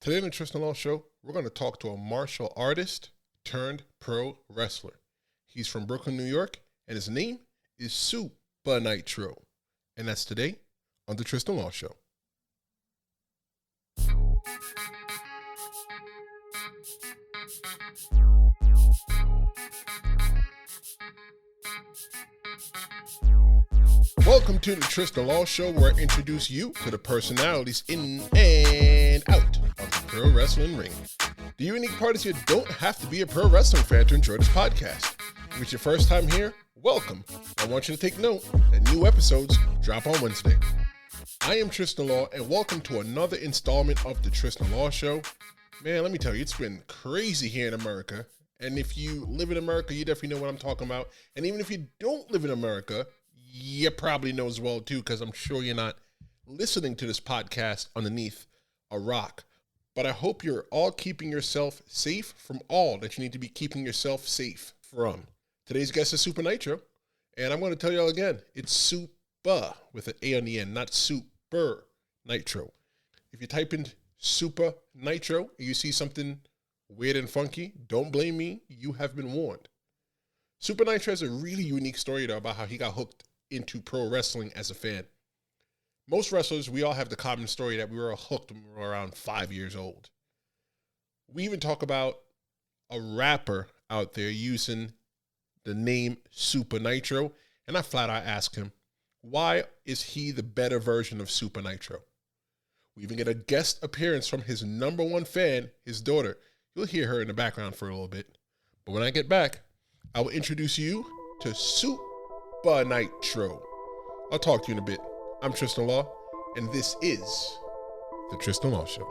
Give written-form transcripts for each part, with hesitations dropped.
Today on the Tristen Law Show, we're going to talk to a martial artist turned pro wrestler. He's from Brooklyn, New York, and his name is Supa Nitro. And that's today on the Tristen Law Show. Welcome to the Tristen Law Show, where I introduce you to the personalities in and out of the pro wrestling ring. The unique part is you don't have to be a pro wrestling fan to enjoy this podcast. If it's your first time here, welcome. I want you to take note that new episodes drop on Wednesday. I am Tristen Law, and welcome to another installment of the Tristen Law Show. Man, let me tell you, it's been crazy here in America. And if you live in America, you definitely know what I'm talking about. And even if you don't live in America, you probably know as well too, because I'm sure you're not listening to this podcast underneath a rock. But I hope you're all keeping yourself safe from all that you need to be keeping yourself safe from. Today's guest is Supa Nitro, and I'm going to tell y'all again, it's Supa with an A on the end, not Super Nitro. If you type in Supa Nitro and you see something weird and funky, don't blame me, you have been warned. Supa Nitro has a really unique story though about how he got hooked into pro wrestling as a fan. Most wrestlers, we all have the common story that we were hooked when we were around 5 years old. We even talk about a rapper out there using the name Supa Nitro, and I flat out ask him, why is he the better version of Supa Nitro? We even get a guest appearance from his number one fan, his daughter. You'll hear her in the background for a little bit. But when I get back, I will introduce you to Supa Nitro. I'll talk to you in a bit. I'm Tristen Law, and this is the Tristen Law Show.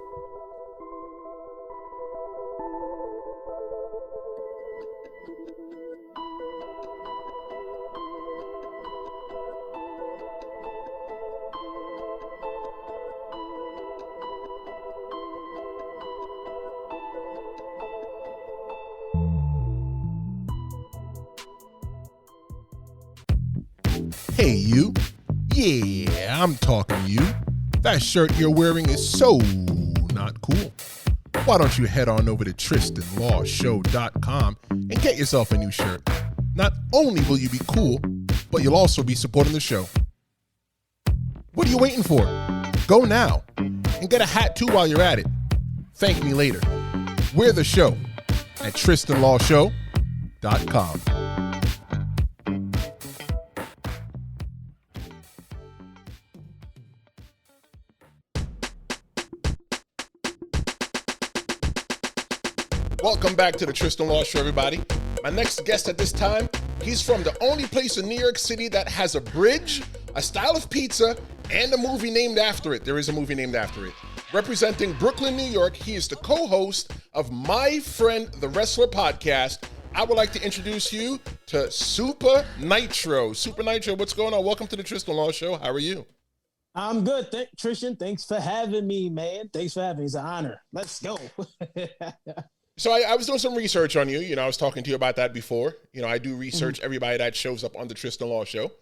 Hey you, yeah, I'm talking to you. That shirt you're wearing is so not cool. Why don't you head on over to TristenLawShow.com and get yourself a new shirt. Not only will you be cool, but you'll also be supporting the show. What are you waiting for? Go now and get a hat too while you're at it. Thank me later. We're the show at TristenLawShow.com. Welcome back to the Tristen Law Show, everybody. My next guest at this time, he's from the only place in New York City that has a bridge, a style of pizza, and a movie named after it. There is a movie named after it. Representing Brooklyn, New York, he is the co-host of My Friend the Wrestler podcast. I would like to introduce you to Supa Nitro. Supa Nitro, what's going on? Welcome to the Tristen Law Show. How are you? I'm good, Tristan. Thanks for having me, man. Thanks for having me. It's an honor. Let's go. So I was doing some research on you. You know, I was talking to you about that before. You know, I do research everybody that shows up on the Tristen Law Show.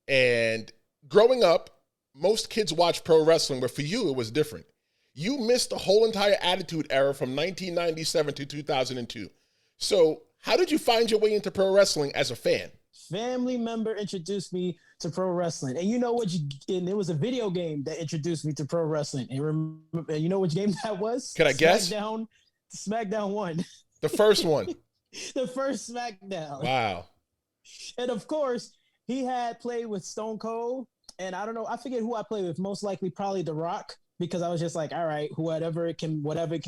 And growing up, most kids watch pro wrestling, but for you, it was different. You missed the whole entire Attitude Era from 1997 to 2002. So how did you find your way into pro wrestling as a fan? Family member introduced me to pro wrestling. And you know what? And there was a video game that introduced me to pro wrestling. And you know which game that was? Can I guess? SmackDown 1. The first one. The first SmackDown. Wow. And of course, he had played with Stone Cold. And I don't know, I forget who I played with. Most likely probably The Rock, because I was just like, all right, whatever it can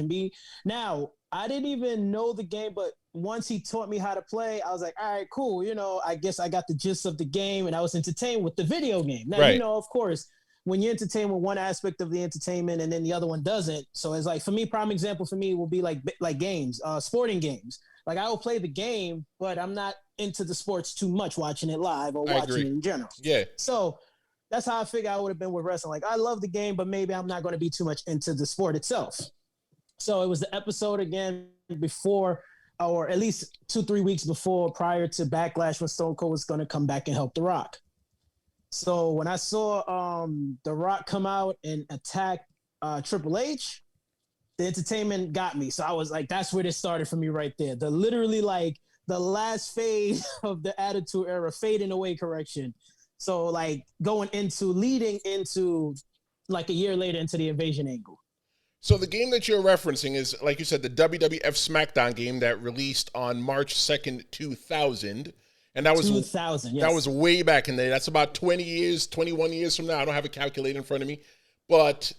be. Now, I didn't even know the game, but once he taught me how to play, I was like, all right, cool. You know, I guess I got the gist of the game, and I was entertained with the video game. Now, right. You know, of course, when you're entertained with one aspect of the entertainment and then the other one doesn't. So it's like, for me, prime example for me will be like games, sporting games. Like I will play the game, but I'm not into the sports too much, watching it live or watching it in general. Yeah. So that's how I figure I would have been with wrestling. Like I love the game, but maybe I'm not going to be too much into the sport itself. So it was the episode again before, or at least 2-3 weeks before, prior to Backlash, when Stone Cold was going to come back and help The Rock. So when I saw The Rock come out and attack Triple H, the entertainment got me. So I was like, that's where this started for me right there. The literally like the last phase of the Attitude Era, fading away correction. So like leading into like a year later into the Invasion angle. So the game that you're referencing is, like you said, the WWF SmackDown game that released on March 2nd, 2000. And that was 2000, yes. That was way back in the day. That's about 21 years from now. I don't have a calculator in front of me. But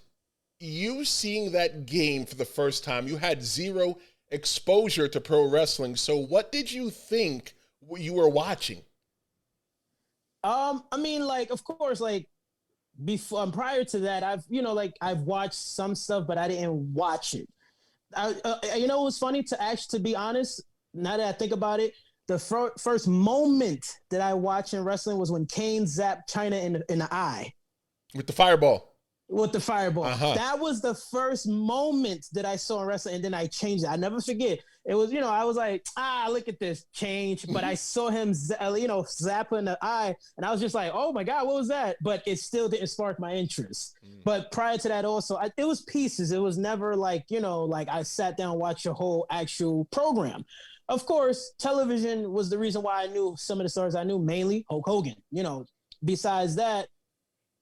you seeing that game for the first time, you had zero exposure to pro wrestling. So what did you think you were watching? I mean, like, of course, like, before prior to that, I've watched some stuff, but I didn't watch it. It was funny to be honest. Now that I think about it, the first moment that I watched in wrestling was when Kane zapped China in the eye with the fireball. That was the first moment that I saw in wrestling, and then I changed it. I never forget. It was, I was like, look at this change. But I saw him, zap in the eye, and I was just like, oh my God, what was that? But it still didn't spark my interest. But prior to that also, it was pieces. It was never like, like I sat down and watched a whole actual program. Of course, television was the reason why I knew some of the stars I knew, mainly Hulk Hogan. Besides that,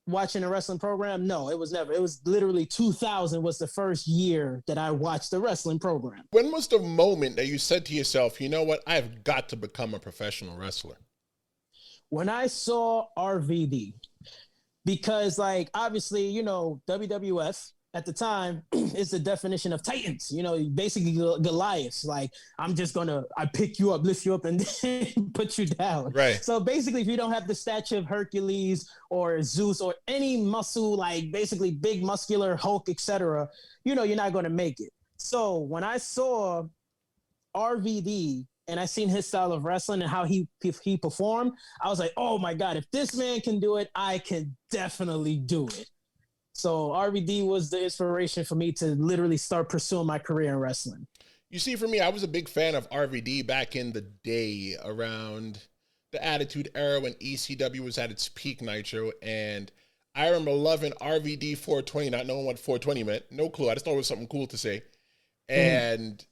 watching a wrestling program, no, it was never. It was literally 2000 was the first year that I watched the wrestling program. When was the moment that you said to yourself, you know what, I've got to become a professional wrestler? When I saw RVD, because like, obviously, WWF at the time is the definition of Titans, basically Goliaths. Like, I pick you up, lift you up, and then put you down. Right. So basically, if you don't have the stature of Hercules or Zeus or any muscle, like basically big muscular Hulk, etc., you're not going to make it. So when I saw RVD and I seen his style of wrestling and how he performed, I was like, oh my God, if this man can do it, I can definitely do it. So RVD was the inspiration for me to literally start pursuing my career in wrestling. You see, for me, I was a big fan of RVD back in the day around the Attitude Era when ECW was at its peak, Nitro. And I remember loving RVD 420, not knowing what 420 meant. No clue. I just thought it was something cool to say. And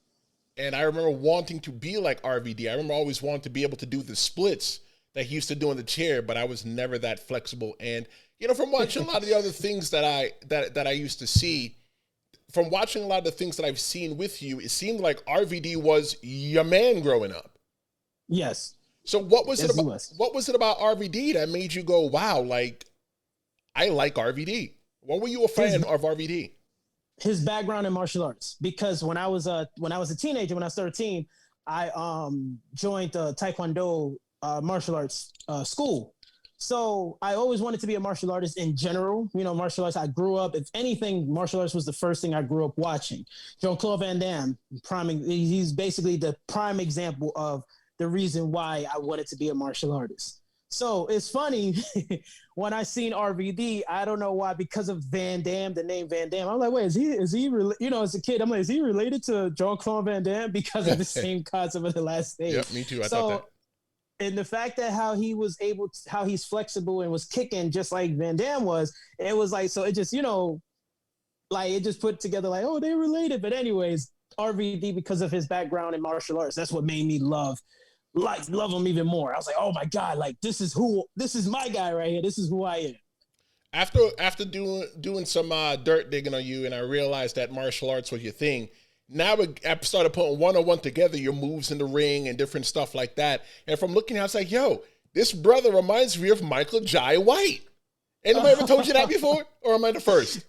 I remember wanting to be like RVD. I remember always wanting to be able to do the splits that he used to do in the chair, but I was never that flexible. And from watching a lot of the other things that I used to see, from watching a lot of the things that I've seen with you, it seemed like RVD was your man growing up. Yes. So what was it about RVD that made you go, wow, like, I like RVD? What were you a fan of RVD? His background in martial arts. Because when I was a teenager, when I was 13, I joined the Taekwondo martial arts school. So I always wanted to be a martial artist in general. Martial arts, I grew up, if anything, martial arts was the first thing I grew up watching. Jean-Claude Van Damme, he's basically the prime example of the reason why I wanted to be a martial artist. So it's funny, when I seen RVD, I don't know why, because of Van Damme, the name Van Damme, I'm like, wait, is he as a kid, I'm like, is he related to Jean-Claude Van Damme because of the same concept of the last name? Yeah, me too. I thought that. And the fact that how he's flexible and was kicking just like Van Damme was, it was like, so it just, it just put together like, oh, they're related. But anyways, RVD, because of his background in martial arts, that's what made me love him even more. I was like, oh my God, like this is my guy right here. This is who I am. After doing some dirt digging on you, and I realized that martial arts was your thing, now I started putting one-on-one together, your moves in the ring and different stuff like that. And from looking at it, I was like, yo, this brother reminds me of Michael Jai White. Anybody ever told you that before? Or am I the first?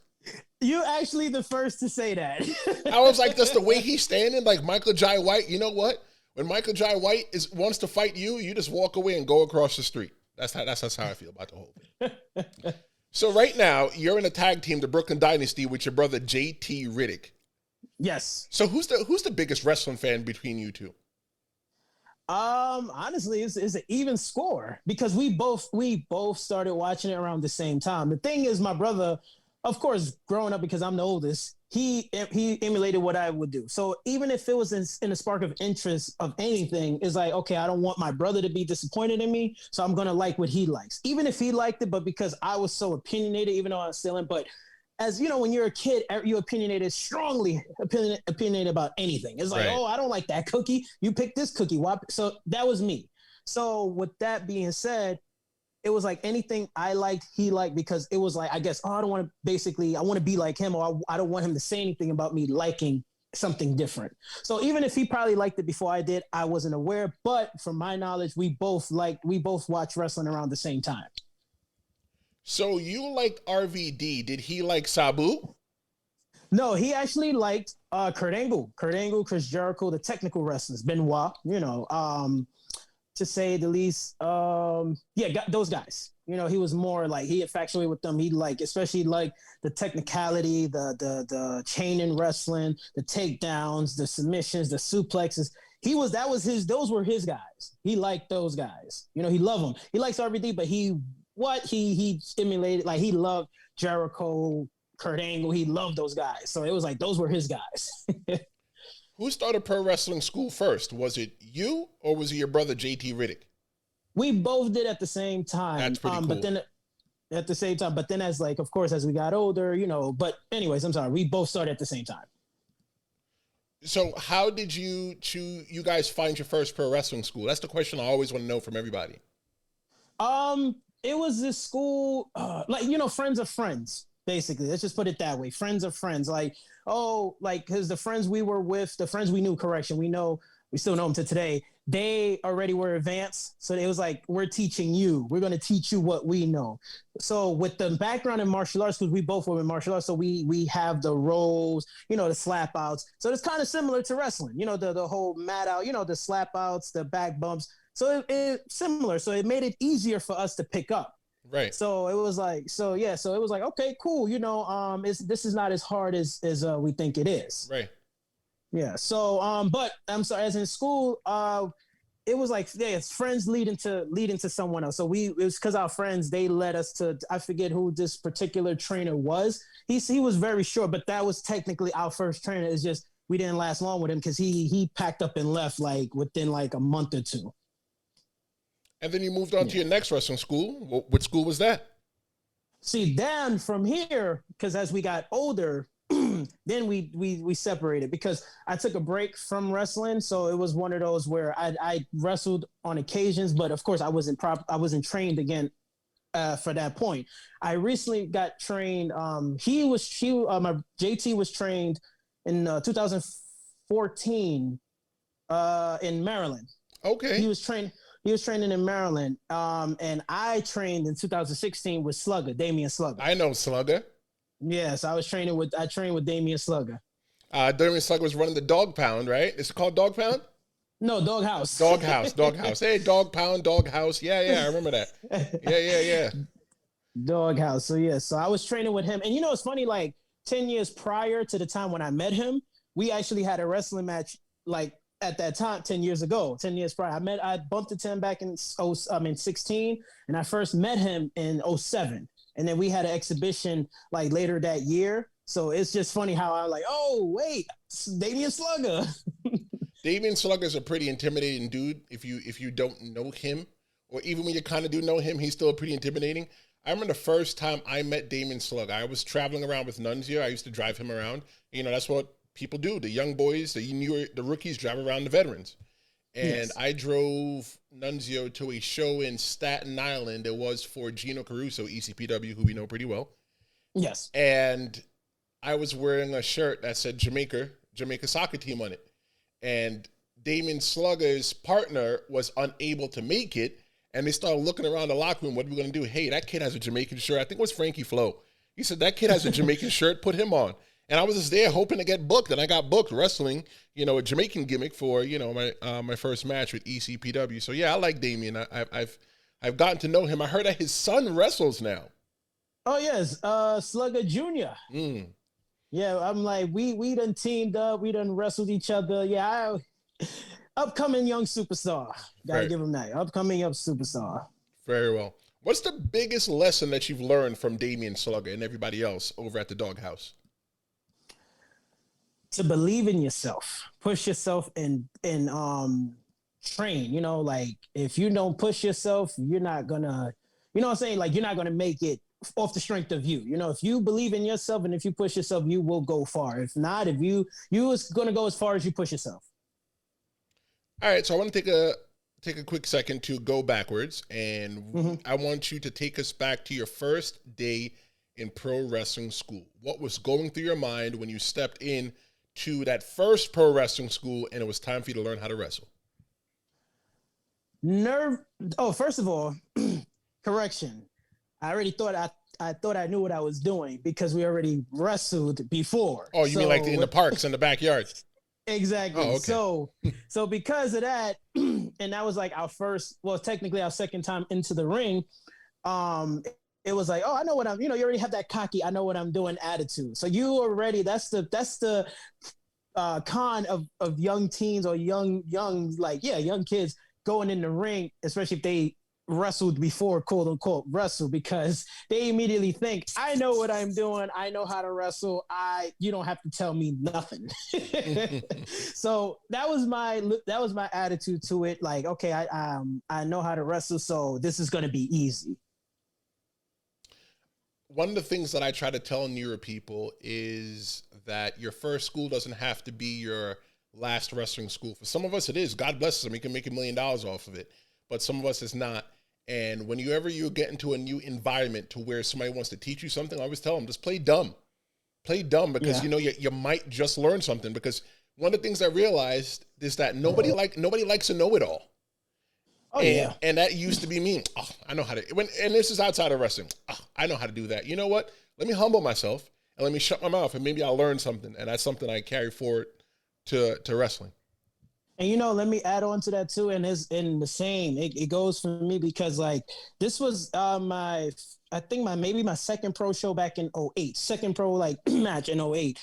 You actually the first to say that. I was like, that's the way he's standing, like Michael Jai White. You know what? When Michael Jai White wants to fight you, you just walk away and go across the street. That's how I feel about the whole thing. So right now, you're in a tag team, the Brooklyn Dynasty, with your brother JT Riddick. Yes. So who's the biggest wrestling fan between you two? Honestly, it's an even score because we both started watching it around the same time. The thing is, my brother, of course, growing up because I'm the oldest, he emulated what I would do. So even if it was in a spark of interest of anything, it's like, okay, I don't want my brother to be disappointed in me, so I'm gonna like what he likes, even if he liked it. But because I was so opinionated, even though I was still in, but as you know, when you're a kid, you strongly opinionated about anything. It's like, Right. oh, I don't like that cookie. You pick this cookie. Why? So that was me. So with that being said, it was like anything I liked, he liked, because it was like, I guess, oh, I want to be like him, or I don't want him to say anything about me liking something different. So even if he probably liked it before I did, I wasn't aware. But from my knowledge, we both watched wrestling around the same time. So you liked RVD. Did he like Sabu? No, he actually liked Kurt Angle, Chris Jericho, the technical wrestlers, Benoit, to say the least. Got those guys. He was more like, he infatuated with them. He especially the technicality, the chain in wrestling, the takedowns, the submissions, the suplexes. Those were his guys. He liked those guys. He loved them. He likes RVD, but he stimulated, like he loved Jericho, Kurt Angle. He loved those guys. So it was like, those were his guys. Who started pro wrestling school first? Was it you or was it your brother JT Riddick? We both did at the same time. That's pretty cool. But then at the same time, as of course, as we got older, but anyways, I'm sorry. We both started at the same time. So how did you guys find your first pro wrestling school? That's the question I always want to know from everybody. It was this school, friends of friends. Basically, let's just put it that way. Friends of friends, because the friends we were with, the friends we knew, we still know them to today. They already were advanced. So it was like, we're teaching you. We're going to teach you what we know. So with the background in martial arts, because we both were in martial arts, so we have the rolls, the slap outs. So it's kind of similar to wrestling, the whole mat out, the slap outs, the back bumps. So it's similar. So it made it easier for us to pick up. Right. So it was like, okay, cool. This is not as hard as we think it is. Right. Yeah. So, but I'm sorry, as in school, it was like, it's friends leading to someone else. So it was because our friends, they led us to, I forget who this particular trainer was. He was very short, but that was technically our first trainer. It's just, we didn't last long with him because he packed up and left within a month or two. And then you moved on to your next wrestling school. What school was that? See, then from here, because as we got older, then we separated because I took a break from wrestling. So it was one of those where I wrestled on occasions, but of course I wasn't trained again for that point. I recently got trained. JT was trained in 2014 in Maryland. Okay. He was training in Maryland, and I trained in 2016 with Damian Slugger. I know Slugger. Yes, I trained with Damian Slugger. Damian Slugger was running the Dog Pound, right? Is it called Dog Pound? No, Dog House. Dog House. Hey, Dog Pound, Dog House. Yeah, I remember that. Yeah. Dog House. So I was training with him. And it's funny, 10 years prior to the time when I met him, we actually had a wrestling match, at that time, 10 years ago, 10 years prior. I bumped into him back in 16, and I first met him in 07. And then we had an exhibition later that year. So it's just funny how I'm like, oh, wait, Damian Slugger. Damian Slugger is a pretty intimidating dude. If you don't know him, or even when you kind of do know him, he's still pretty intimidating. I remember the first time I met Damian Slugger, I was traveling around with Nunzio. I used to drive him around. That's what people do. The young boys, the rookies drive around the veterans. And yes. I drove Nunzio to a show in Staten Island. It was for Gino Caruso, ECPW, who we know pretty well. Yes. And I was wearing a shirt that said Jamaica soccer team on it. And Damian Slugger's partner was unable to make it. And they started looking around the locker room. What are we going to do? Hey, that kid has a Jamaican shirt. I think it was Frankie Flo. He said, that kid has a Jamaican shirt. Put him on. And I was just there hoping to get booked, and I got booked wrestling, a Jamaican gimmick for, my first match with ECPW. So yeah, I like Damian. I've gotten to know him. I heard that his son wrestles now. Oh yes, Slugger Jr. Yeah, I'm like we done teamed up, we done wrestled each other. Yeah, upcoming young superstar. Gotta give him that. Upcoming young superstar. Very well. What's the biggest lesson that you've learned from Damian Slugger and everybody else over at the Doghouse? To believe in yourself, push yourself and train. If you don't push yourself, you're not gonna, you're not gonna make it off the strength of you. You know, if you believe in yourself and if you push yourself, you will go far. If not, if you is going to go as far as you push yourself. All right, so I want to take a quick second to go backwards, and I want you to take us back to your first day in pro wrestling school. What was going through your mind when you stepped in to that first pro wrestling school and it was time for you to learn how to wrestle? First of all, correction. I already thought I thought I knew what I was doing because we already wrestled before. Oh, you mean like in the parks in the backyard? Exactly. Oh, okay. So because of that, and that was like technically our second time into the ring. It was like, oh, I know what I'm, you already have that cocky, I know what I'm doing attitude. So you already, that's the con of young teens or young kids going in the ring, especially if they wrestled before, quote unquote, wrestle, because they immediately think, I know what I'm doing. I know how to wrestle. You don't have to tell me nothing. So that was my attitude to it. Like, okay, I know how to wrestle, so this is going to be easy. One of the things that I try to tell newer people is that your first school doesn't have to be your last wrestling school. For some of us, it is. God bless us. We can make $1 million off of it. But some of us, it's not. And whenever you get into a new environment to where somebody wants to teach you something, I always tell them, just play dumb. Play dumb because, you might just learn something. Because one of the things I realized is that nobody likes a know-it-all. Oh, yeah. And that used to be me. Oh, I know how to, and this is outside of wrestling. Oh, I know how to do that. You know what? Let me humble myself and let me shut my mouth and maybe I'll learn something. And that's something I carry forward to wrestling. And, let me add on to that too. And it's in the same, it goes for me because like, this was my second pro show back in 2008, second pro like match in 2008.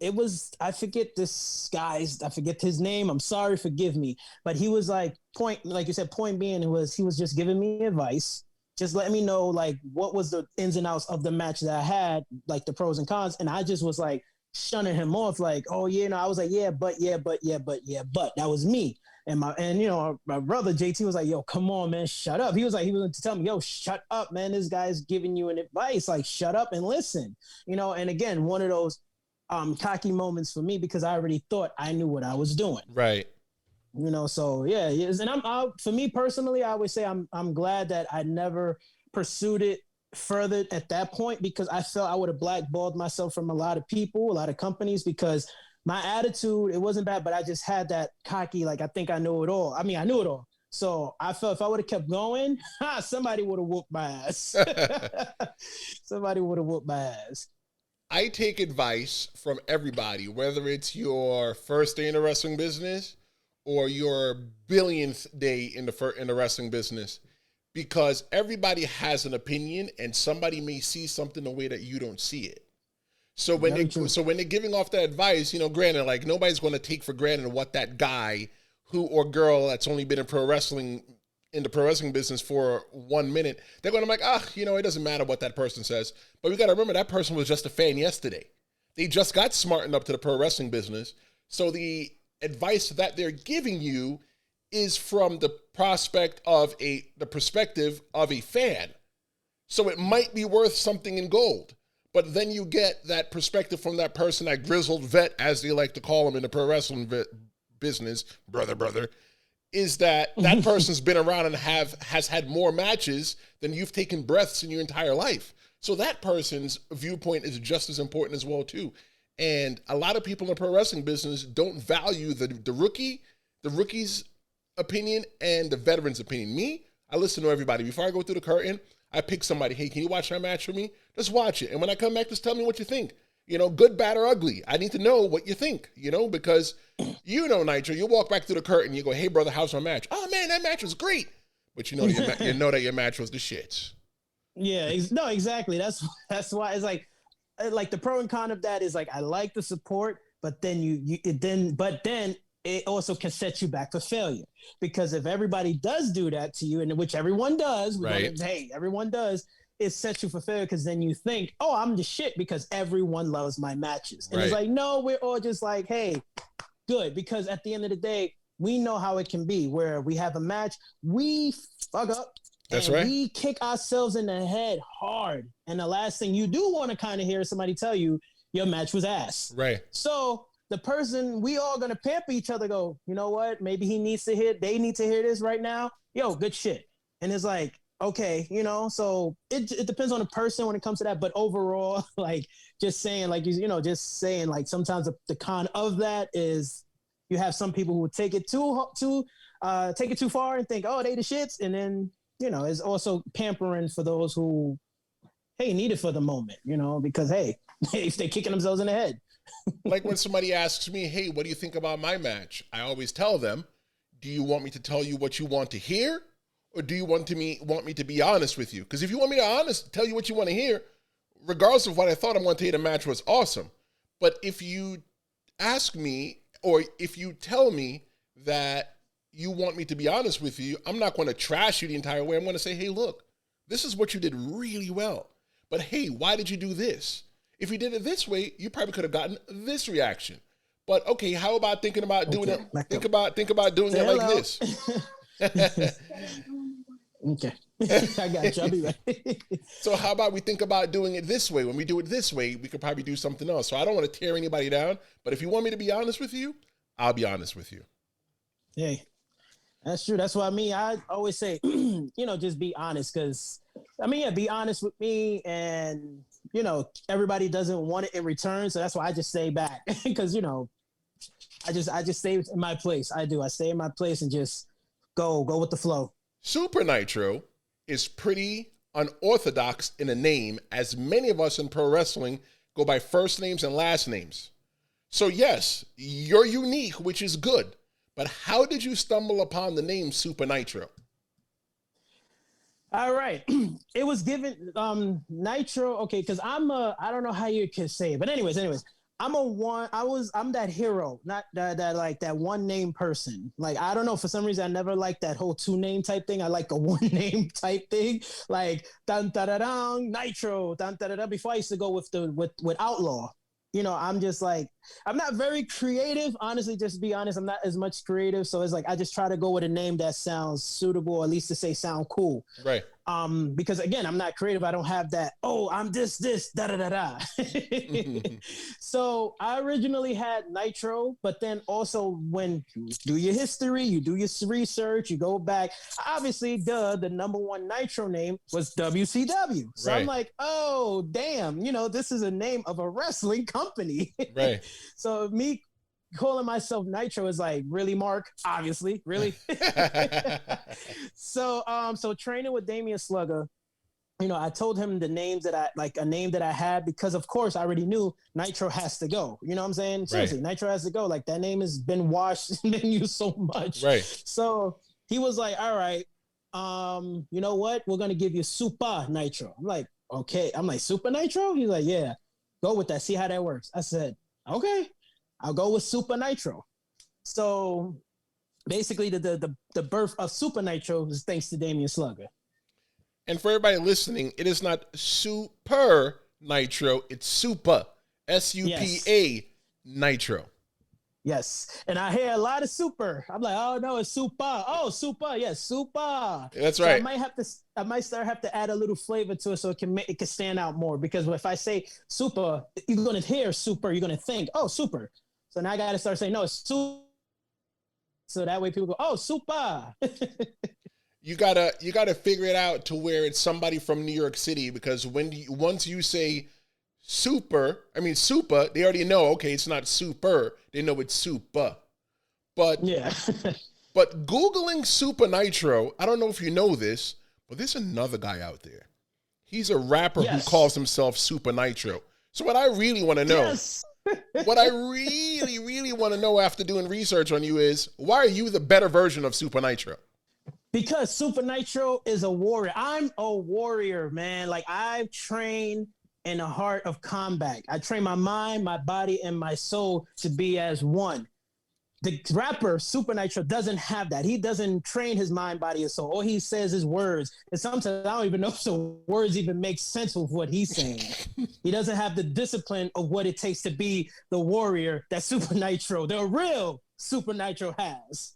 It was, I forget his name. I'm sorry, forgive me. But he was like point being, he was just giving me advice. Just let me know like what was the ins and outs of the match that I had, like the pros and cons. And I just was like, shunning him off like, oh yeah, no, I was like, but that was me. And my brother JT was like, yo, come on, man, shut up. He was to tell me, yo, shut up, man. This guy's giving you an advice, like shut up and listen. And again, one of those cocky moments for me because I already thought I knew what I was doing. Right. So yeah, yes. And for me personally, I would say I'm glad that I never pursued it further at that point because I felt I would have blackballed myself from a lot of people, a lot of companies, because my attitude, it wasn't bad, but I just had that cocky, like I think I know it all. I mean, I knew it all. So I felt if I would have kept going, somebody would have whooped my ass. Somebody would have whooped my ass. I take advice from everybody, whether it's your first day in the wrestling business or your billionth day in the wrestling business. Because everybody has an opinion and somebody may see something the way that you don't see it. So when they're giving off that advice, granted, like nobody's going to take for granted what that guy or girl that's only been in the pro wrestling business for 1 minute, they're going to be like, it doesn't matter what that person says. But we got to remember that person was just a fan yesterday. They just got smartened up to the pro wrestling business. So the advice that they're giving you is from the perspective of a fan. So it might be worth something in gold. But then you get that perspective from that person, that grizzled vet, as they like to call him in the pro wrestling business, brother, is that person's been around and has had more matches than you've taken breaths in your entire life. So that person's viewpoint is just as important as well, too. And a lot of people in the pro wrestling business don't value the rookie's opinion and the veteran's opinion. Me, I listen to everybody. Before I go through the curtain, I pick somebody. Hey, can you watch that match for me? Just watch it. And when I come back, just tell me what you think. Good, bad, or ugly. I need to know what you think, because Nitro, you walk back through the curtain, you go, hey, brother, how's my match? Oh, man, that match was great. But you know that your match was the shits. Yeah, no, exactly. That's why it's like the pro and con of that is like, I like the support, but then it also can set you back for failure, because if everybody does do that to you, and which everyone does, right? Everyone does. It sets you for failure because then you think, oh, I'm the shit because everyone loves my matches. And It's like, no, we're all just like, hey, good. Because at the end of the day, we know how it can be where we have a match, we fuck up, That's and right. we kick ourselves in the head hard. And the last thing you do want to kind of hear is somebody tell you your match was ass. Right. So the person, we all gonna pamper each other, go, you know what? Maybe he needs to hear, they need to hear this right now. Yo, good shit. And it's like, okay, you know, so it depends on the person when it comes to that. But overall, like just saying, like, you know, just saying, like, sometimes the con of that is you have some people who take it too far and think, oh, they the shits. And then, you know, it's also pampering for those who, hey, need it for the moment, you know, because, hey, if they're kicking themselves in the head. Like when somebody asks me, hey, what do you think about my match? I always tell them, do you want me to tell you what you want to hear? Or do you want me to be honest with you? Because if you want me to tell you what you want to hear, regardless of what I thought, I'm going to tell you the match was awesome. But if you ask me, or if you tell me that you want me to be honest with you, I'm not going to trash you the entire way. I'm going to say, hey, look, this is what you did really well. But hey, why did you do this? If you did it this way, you probably could have gotten this reaction. But okay, how about thinking about doing it? Think about doing it like this. Okay. I got you. I'll be right. So how about we think about doing it this way? When we do it this way, we could probably do something else. So I don't want to tear anybody down, but if you want me to be honest with you, I'll be honest with you. Hey, that's true. That's what I mean. I always say, you know, just be honest. Because, I mean, yeah, be honest with me. And, you know, everybody doesn't want it in return. So that's why I just stay back. Because, you know, I just stay in my place. I stay in my place and just go with the flow. Supa Nitro is pretty unorthodox in a name, as many of us in pro wrestling go by first names and last names. So yes, you're unique, which is good. But how did you stumble upon the name Supa Nitro? All right. It was given Nitro, okay, because I don't know how you could say it, but anyways, I'm that hero, not that like that one name person. Like, I don't know, for some reason I never liked that whole 2-name type thing. I like a 1-name type thing, like dun da da dun Nitro, dun da da da. Before I used to go with Outlaw. You know, I'm just like, I'm not very creative, honestly, just to be honest. I'm not as much creative. So it's like, I just try to go with a name that sounds suitable, or at least to say sound cool. Right. Because again, I'm not creative. I don't have that, oh, I'm this, da, da, da, da. So I originally had Nitro, but then also when you do your history, you do your research, you go back, obviously, the number one Nitro name was WCW. So right. I'm like, oh, damn, you know, this is a name of a wrestling company. Right. So me calling myself Nitro is like, really, Mark? Obviously, really. So training with Damian Slugger, you know, I told him the names that a name that I had, because of course I already knew Nitro has to go. You know what I'm saying? Seriously, right. Nitro has to go. Like, that name has been washed and been used so much. Right. So he was like, all right, you know what? We're gonna give you Supa Nitro. I'm like, okay. I'm like, Supa Nitro? He's like, yeah, go with that. See how that works. I said, okay. I'll go with Supa Nitro. So basically the birth of Supa Nitro is thanks to Damian Slugger. And for everybody listening, it is not Super Nitro, it's Supa, S-U-P-A, Nitro. Yes. And I hear a lot of super. I'm like, oh no, it's Supa. Oh, Supa. Yes, Supa. That's right. So I might have to add a little flavor to it so it can stand out more, because if I say Supa, you're going to hear super, you're going to think, oh, super. So now I got to start saying, no, it's Supa. So that way people go, oh, Supa. You gotta figure it out to where it's somebody from New York City, because once you say Supa, they already know, okay, it's not super. They know it's Supa. But yeah. But Googling Supa Nitro, I don't know if you know this, but there's another guy out there. He's a rapper who calls himself Supa Nitro. So what I really want to know, what I really, really want to know after doing research on you is, why are you the better version of Supa Nitro? Because Supa Nitro is a warrior. I'm a warrior, man. Like, I've trained in the heart of combat. I train my mind, my body, and my soul to be as one. The rapper Supa Nitro doesn't have that. He doesn't train his mind, body, and soul. All he says is words. And sometimes I don't even know if the words even make sense with what he's saying. He doesn't have the discipline of what it takes to be the warrior that Supa Nitro, the real Supa Nitro has.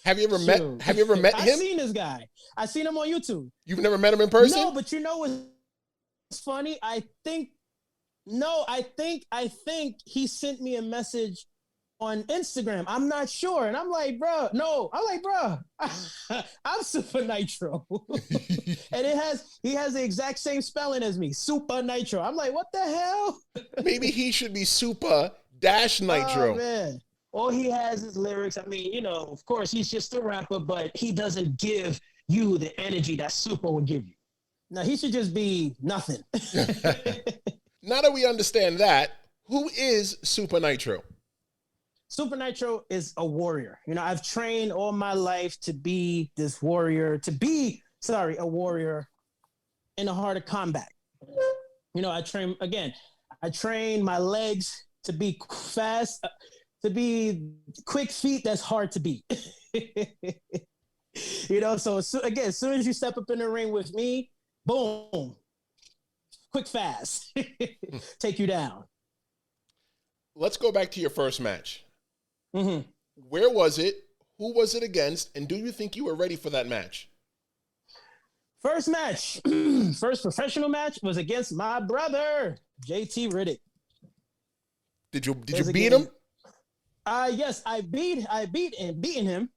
Have you ever met him? I've seen this guy. I've seen him on YouTube. You've never met him in person? No, but you know what's funny? I think he sent me a message on Instagram. I'm not sure. And I'm like, bro, I'm Supa Nitro. And he has the exact same spelling as me, Supa Nitro. I'm like, what the hell? Maybe he should be Supa-Nitro. Oh, man. All he has is lyrics. I mean, you know, of course, he's just a rapper, but he doesn't give you the energy that Supa would give you. No, he should just be nothing. Now that we understand that, who is Supa Nitro? Supa Nitro is a warrior. You know, I've trained all my life to be this warrior, a warrior in the heart of combat. You know, I train my legs to be fast, to be quick feet that's hard to beat. You know, so again, as soon as you step up in the ring with me, boom, quick, fast, take you down. Let's go back to your first match. Mm-hmm. Where was it? Who was it against? And do you think you were ready for that match? First match, first professional match was against my brother, JT Riddick. Did you beat him? Yes, I beaten him.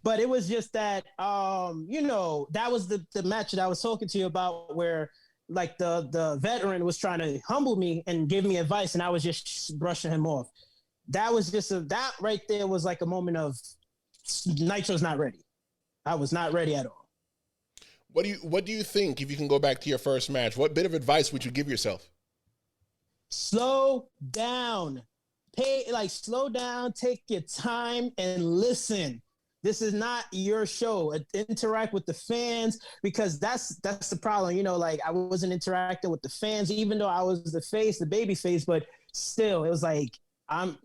But it was just that, you know, that was the match that I was talking to you about where like the veteran was trying to humble me and give me advice and I was just brushing him off. That was just that right there was like a moment of Nitro's not ready. I was not ready at all. What do you think if you can go back to your first match? What bit of advice would you give yourself? Slow down. Slow down, take your time and listen. This is not your show. Interact with the fans because that's the problem. You know, like I wasn't interacting with the fans, even though I was the baby face, but still it was like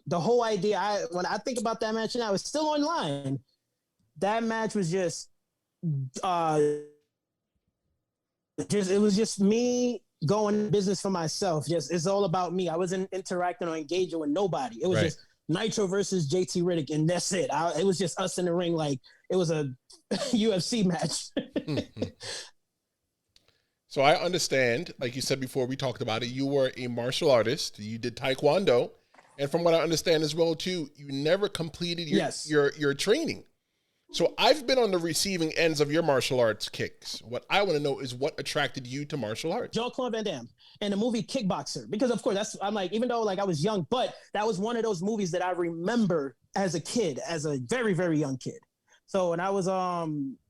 the whole idea. When I think about that match now, it's still online. That match was just it was just me going business for myself. Just it's all about me. I wasn't interacting or engaging with nobody. It was just Nitro versus JT Riddick, and that's it. It was just us in the ring, like it was a UFC match. Mm-hmm. So I understand, like you said before, we talked about it. You were a martial artist. You did Taekwondo, and from what I understand as well too, you never completed your training. So I've been on the receiving ends of your martial arts kicks. What I want to know is what attracted you to martial arts? Jean-Claude Van Damme and the movie Kickboxer. Because of course, I'm like, even though like I was young, but that was one of those movies that I remember as a kid, as a very, very young kid. So when I was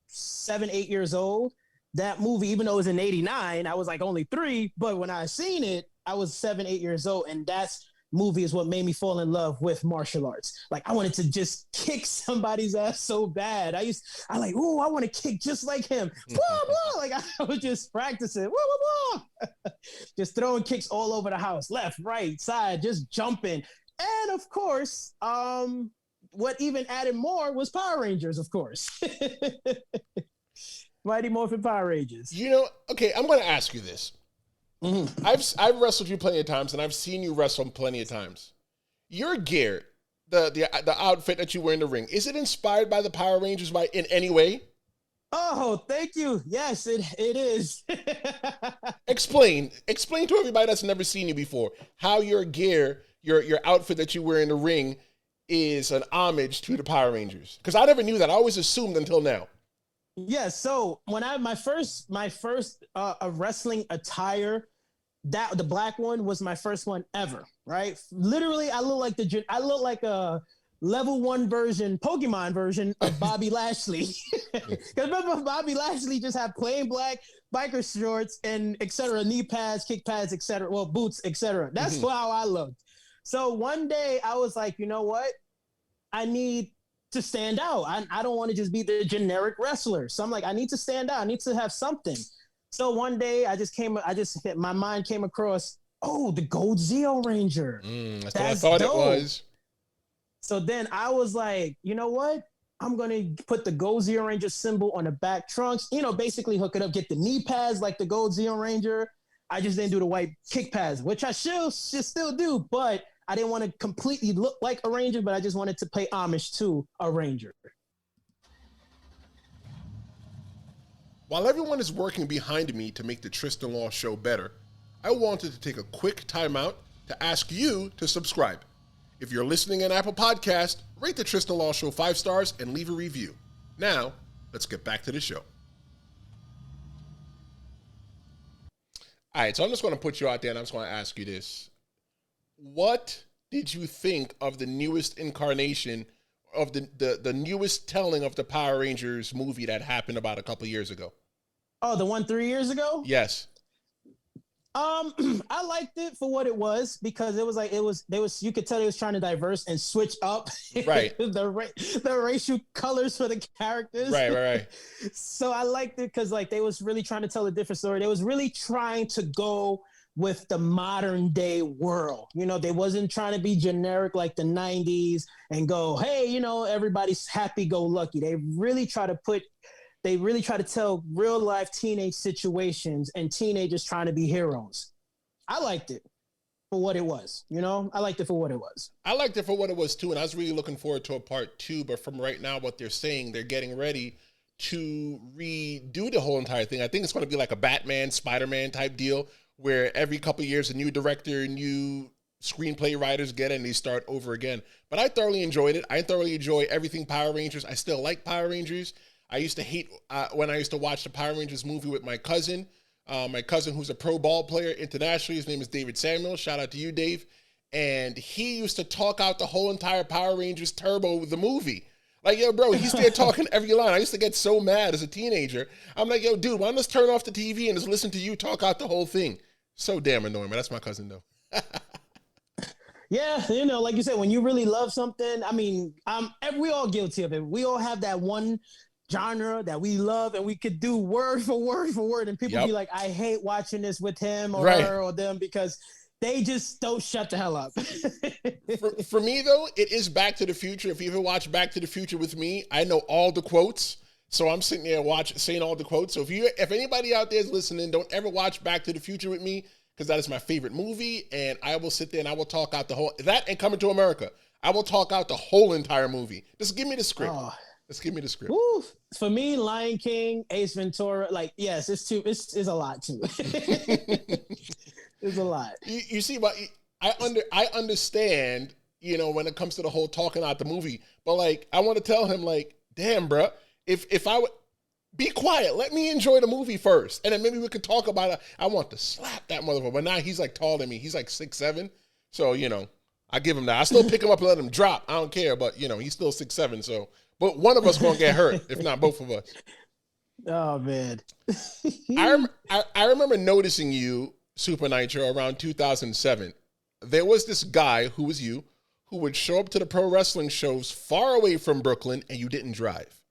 7, 8 years old, that movie, even though it was in 89, I was like only 3, but when I seen it, I was 7, 8 years old. And that's movie is what made me fall in love with martial arts. Like I wanted to just kick somebody's ass so bad. I want to kick just like him. Blah, blah. Like I was just practicing. Blah, blah, blah. Just throwing kicks all over the house, left, right, side, just jumping. And of course, what even added more was Power Rangers, of course. Mighty Morphin Power Rangers. You know, okay, I'm going to ask you this. Mm-hmm. I've wrestled you plenty of times, and I've seen you wrestle plenty of times. Your gear, the outfit that you wear in the ring, is it inspired by the Power Rangers in any way? Oh, thank you. Yes, it is. Explain to everybody that's never seen you before how your gear, your outfit that you wear in the ring, is an homage to the Power Rangers. Because I never knew that. I always assumed until now. Yeah, so when my first wrestling attire, the black one was my first one ever, right? Literally, I look like a level 1 version, Pokemon version of Bobby Lashley. Because remember, Bobby Lashley just had plain black biker shorts and etc., knee pads, kick pads, etc., well, boots, etc. That's how I looked. So one day I was like, you know what? I need to stand out. I don't want to just be the generic wrestler. So I'm like, I need to stand out. I need to have something. So one day my mind came across, the Gold Zeo Ranger. That's what I thought dope. It was. So then I was like, you know what? I'm going to put the Gold Zeo Ranger symbol on the back trunks, basically hook it up, get the knee pads like the Gold Zeo Ranger. I just didn't do the white kick pads, which I should still do, but I didn't want to completely look like a Ranger, but I just wanted to pay homage to a Ranger. While everyone is working behind me to make the Tristen Law Show better, I wanted to take a quick timeout to ask you to subscribe. If you're listening on Apple Podcast, rate the Tristen Law Show 5 stars and leave a review. Now, let's get back to the show. All right, so I'm just going to put you out there and I'm just going to ask you this. What did you think of the newest incarnation of the newest telling of the Power Rangers movie that happened about a couple years ago? Oh, the one 3 years ago? Yes. I liked it for what it was because it was you could tell they was trying to diverse and switch up right the racial colors for the characters. Right. So I liked it because like they was really trying to tell a different story. They was really trying to go with the modern day world. You know, they wasn't trying to be generic like the 90s and go, hey, you know, everybody's happy-go-lucky. They really try to tell real life teenage situations and teenagers trying to be heroes. I liked it for what it was, you know? I liked it for what it was. I liked it for what it was too, and I was really looking forward to a part 2, but from right now, what they're saying, they're getting ready to redo the whole entire thing. I think it's going to be like a Batman, Spider-Man type deal, where every couple of years, a new director, new screenplay writers get it and they start over again. But I thoroughly enjoyed it. I thoroughly enjoy everything Power Rangers. I still like Power Rangers. I used to hate when I used to watch the Power Rangers movie with my cousin who's a pro ball player internationally. His name is David Samuel. Shout out to you, Dave. And he used to talk out the whole entire Power Rangers Turbo with the movie. Like, yo, bro, he's there talking every line. I used to get so mad as a teenager. I'm like, yo, dude, why don't I just turn off the TV and just listen to you talk out the whole thing? So damn annoying, man. That's my cousin, though. Yeah, you know, like you said, when you really love something, I mean, we all guilty of it. We all have that one genre that we love and we could do word for word and people be like, I hate watching this with him or her or them because they just don't shut the hell up. for me though, it is Back to the Future. If you ever watch Back to the Future with me, I know all the quotes, so I'm sitting there saying all the quotes. So if anybody out there is listening, don't ever watch Back to the Future with me because that is my favorite movie, and I will sit there and I will talk out the whole that and Coming to America. I will talk out the whole entire movie. Just give me the script. Just give me the script. Woo. For me, Lion King, Ace Ventura, like, yes, it's a lot too. It's a lot. You see, but I understand, you know, when it comes to the whole talking out the movie, but like, I want to tell him like, damn, bro, if I would be quiet, let me enjoy the movie first. And then maybe we could talk about it. I want to slap that motherfucker. But now he's like taller than me. He's like 6'7". So, you know, I give him that. I still pick him up and let him drop. I don't care, but you know, he's still 6'7". So, but one of us gonna get hurt, if not both of us. Oh man. I remember noticing you, Supa Nitro, around 2007. There was this guy who was you who would show up to the pro wrestling shows far away from Brooklyn and you didn't drive.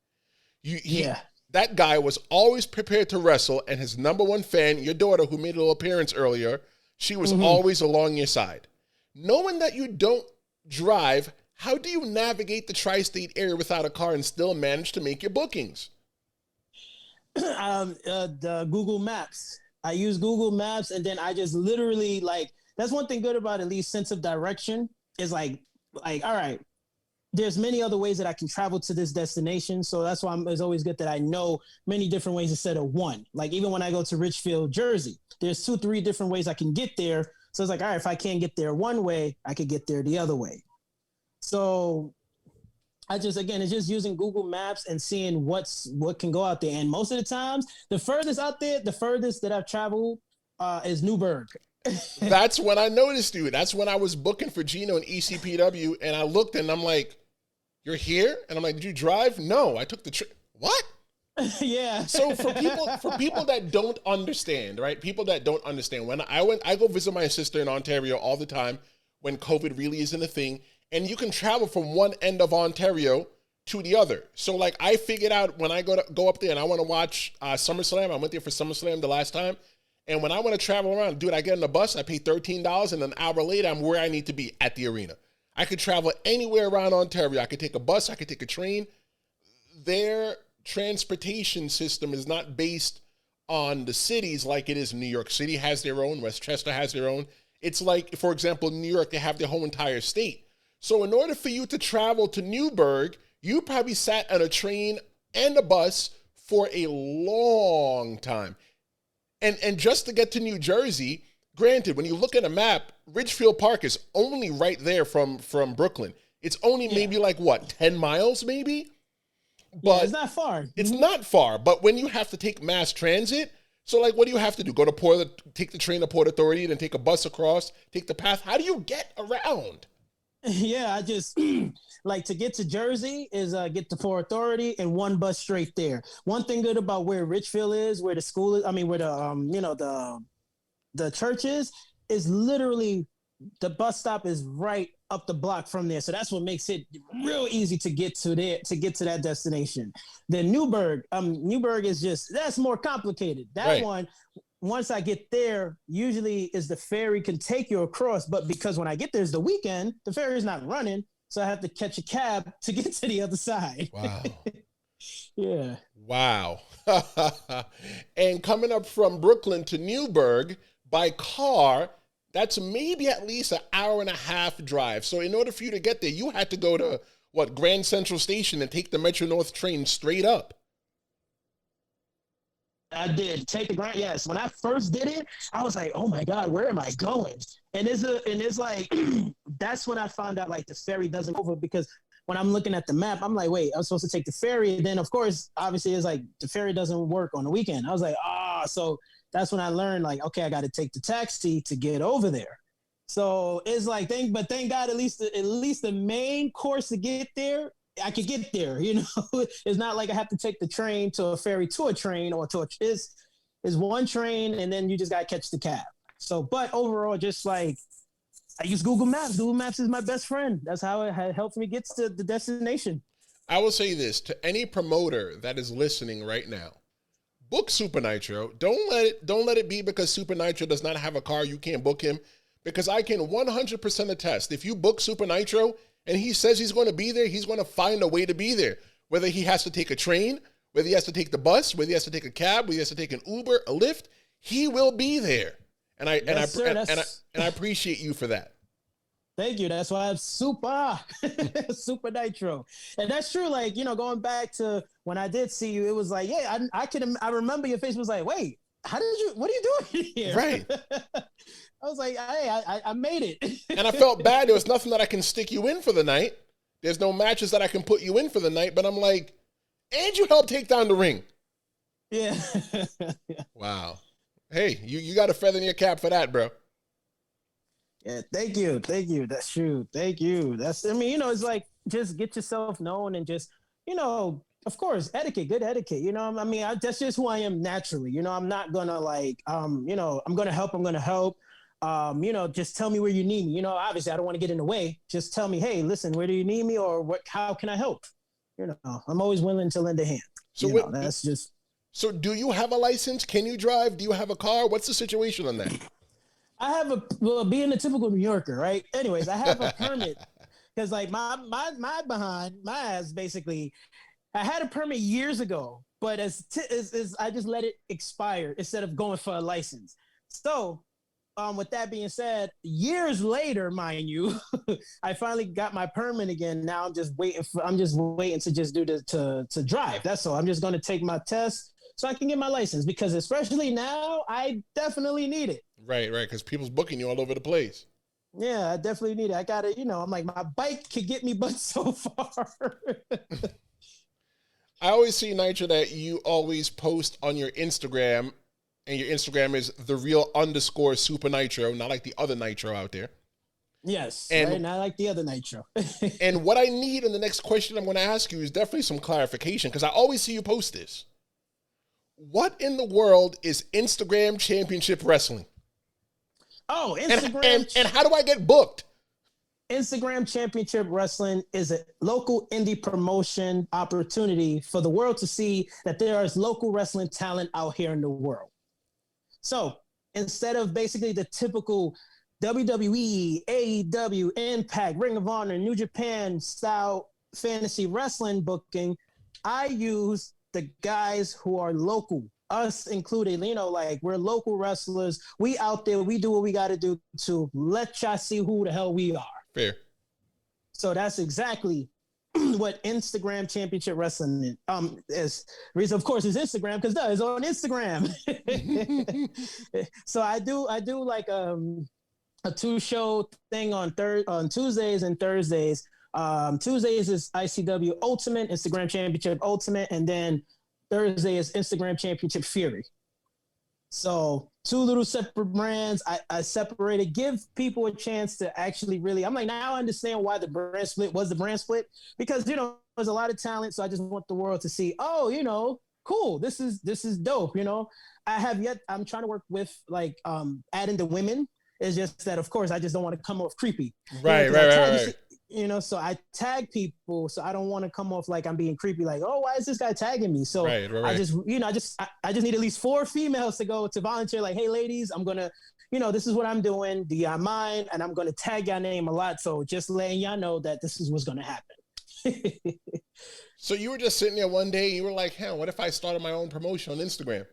That guy was always prepared to wrestle, and his number one fan, your daughter who made a little appearance earlier, she was always along your side. Knowing that you don't drive, how do you navigate the tri-state area without a car and still manage to make your bookings? The Google Maps. I use Google Maps, and then I just literally like, that's one thing good about at least sense of direction is like, all right, there's many other ways that I can travel to this destination. So that's why it's always good that I know many different ways instead of one. Like even when I go to Richfield, Jersey, there's 2-3 different ways I can get there. So it's like, all right, if I can't get there one way, I could get there the other way. So it's just using Google Maps and seeing what can go out there. And most of the times, the furthest that I've traveled is Newburgh. That's when I noticed you. That's when I was booking for Gino and ECPW, and I looked and I'm like, "You're here?" And I'm like, "Did you drive?" "No, I took the trip." "What?" Yeah. So for people that don't understand, right? People that don't understand, when I go visit my sister in Ontario all the time when COVID really isn't a thing, and you can travel from one end of Ontario to the other. So like I figured out when I go up there and I want to watch SummerSlam. I went there for SummerSlam the last time. And when I want to travel around, dude, I get on the bus, I pay $13, and an hour later, I'm where I need to be at the arena. I could travel anywhere around Ontario. I could take a bus, I could take a train. Their transportation system is not based on the cities like it is. New York City has their own, Westchester has their own, It's like, for example, New York, they have their whole entire state. So in order for you to travel to Newburgh, you probably sat on a train and a bus for a long time. And just to get to New Jersey, granted, when you look at a map, Ridgefield Park is only right there from Brooklyn. It's only maybe like, what, 10 miles maybe? But it's not far. It's not far. But when you have to take mass transit, so like, what do you have to do? Take the train to Port Authority, then take a bus across, take the path. How do you get around? Yeah, I just like to get to Jersey is get to Port Authority and one bus straight there. One thing good about where Richfield is, where the school is, I mean, where the church is literally the bus stop is right up the block from there. So that's what makes it real easy to get to there, to get to that destination. Then Newburgh is that's more complicated. That one, once I get there, usually is the ferry can take you across, but because when I get there is the weekend, the ferry is not running, so I have to catch a cab to get to the other side. Wow. Yeah. Wow. And coming up from Brooklyn to Newburgh by car, that's maybe at least an hour and a half drive. So in order for you to get there, you had to go to, Grand Central Station and take the Metro North train straight up. I did take the Grand. Yes, when I first did it, I was like, "Oh my God, where am I going?" And it's like that's when I found out like the ferry doesn't go over, because when I'm looking at the map, I'm like, "Wait, I'm supposed to take the ferry." And then of course, obviously, it's like the ferry doesn't work on the weekend. I was like, so that's when I learned like, okay, I got to take the taxi to get over there. So it's like, thank God, at least the main course to get there, I could get there, It's not like I have to take the train to a ferry to a train or to it's one train and then you just got to catch the cab. So, but overall, just like I use Google Maps. Google Maps is my best friend. That's how it helps me get to the destination. I will say this to any promoter that is listening right now: book Supa Nitro. Don't let it be because Supa Nitro does not have a car, you can't book him. Because I can 100% attest, if you book Supa Nitro and he says he's going to be there, he's going to find a way to be there. Whether he has to take a train, whether he has to take the bus, whether he has to take a cab, whether he has to take an Uber, a Lyft, he will be there. And I appreciate you for that. Thank you. That's why I'm Supa Nitro. And that's true. Like, going back to when I did see you, it was like, yeah, I remember your face was like, wait, what are you doing here? Right. I was like, hey, I made it. And I felt bad. There was nothing that I can stick you in for the night. There's no matches that I can put you in for the night. But I'm like, and you helped take down the ring. Yeah. Wow. Hey, you got a feather in your cap for that, bro. Yeah, thank you. That's true. Thank you. It's like, just get yourself known and just, of course, good etiquette. That's just who I am naturally. I'm not gonna like, I'm gonna help. Just tell me where you need me. Obviously, I don't want to get in the way. Just tell me, hey, listen, where do you need me, or how can I help? I'm always willing to lend a hand. So that's just. So, do you have a license? Can you drive? Do you have a car? What's the situation on that? I have being a typical New Yorker, right? Anyways, I have a permit because like my ass basically. I had a permit years ago, but as I just let it expire instead of going for a license. So, with that being said, years later, mind you, I finally got my permit again. Now I'm just waiting to just do to drive. That's all. I'm just going to take my test so I can get my license, because especially now, I definitely need it. Right. Because people's booking you all over the place. Yeah, I definitely need it. I got to, I'm like, my bike could get me but so far. I always see, Nitro, that you always post on your Instagram, and your Instagram is _Supa Nitro, not like the other Nitro out there. Yes, and right? Not like the other Nitro. And what I need in the next question I'm going to ask you is definitely some clarification, because I always see you post this. What in the world is Instagram Championship Wrestling? Oh, Instagram. And how do I get booked? Instagram Championship Wrestling is a local indie promotion opportunity for the world to see that there is local wrestling talent out here in the world. So instead of basically the typical WWE, AEW, Impact, Ring of Honor, New Japan style fantasy wrestling booking, I use the guys who are local us included, like we're local wrestlers. We out there, we do what we got to do to let y'all see who the hell we are. Fair. So that's exactly what Instagram Championship Wrestling is. Reason, of course, is Instagram because it's on Instagram. So I do like a 2-show thing on Tuesdays and Thursdays. Tuesdays is ICW Ultimate, Instagram Championship Ultimate, and then Thursday is Instagram Championship Fury. So 2 little separate brands. I separated, give people a chance to actually really, I'm like, now I understand why the brand split was the brand split, because, there's a lot of talent. So I just want the world to see, cool. This is dope. I'm trying to work with like, adding the women. It's just that, of course, I just don't want to come off creepy. Right. So I tag people, so I don't want to come off like I'm being creepy, like, oh, why is this guy tagging me? So right. I just need at least 4 females to go to volunteer, like, hey, ladies, I'm gonna, this is what I'm doing. Do y'all mind? And I'm gonna tag y'all name a lot. So just letting y'all know that this is what's gonna happen. So you were just sitting there one day and you were like, hell, what if I started my own promotion on Instagram?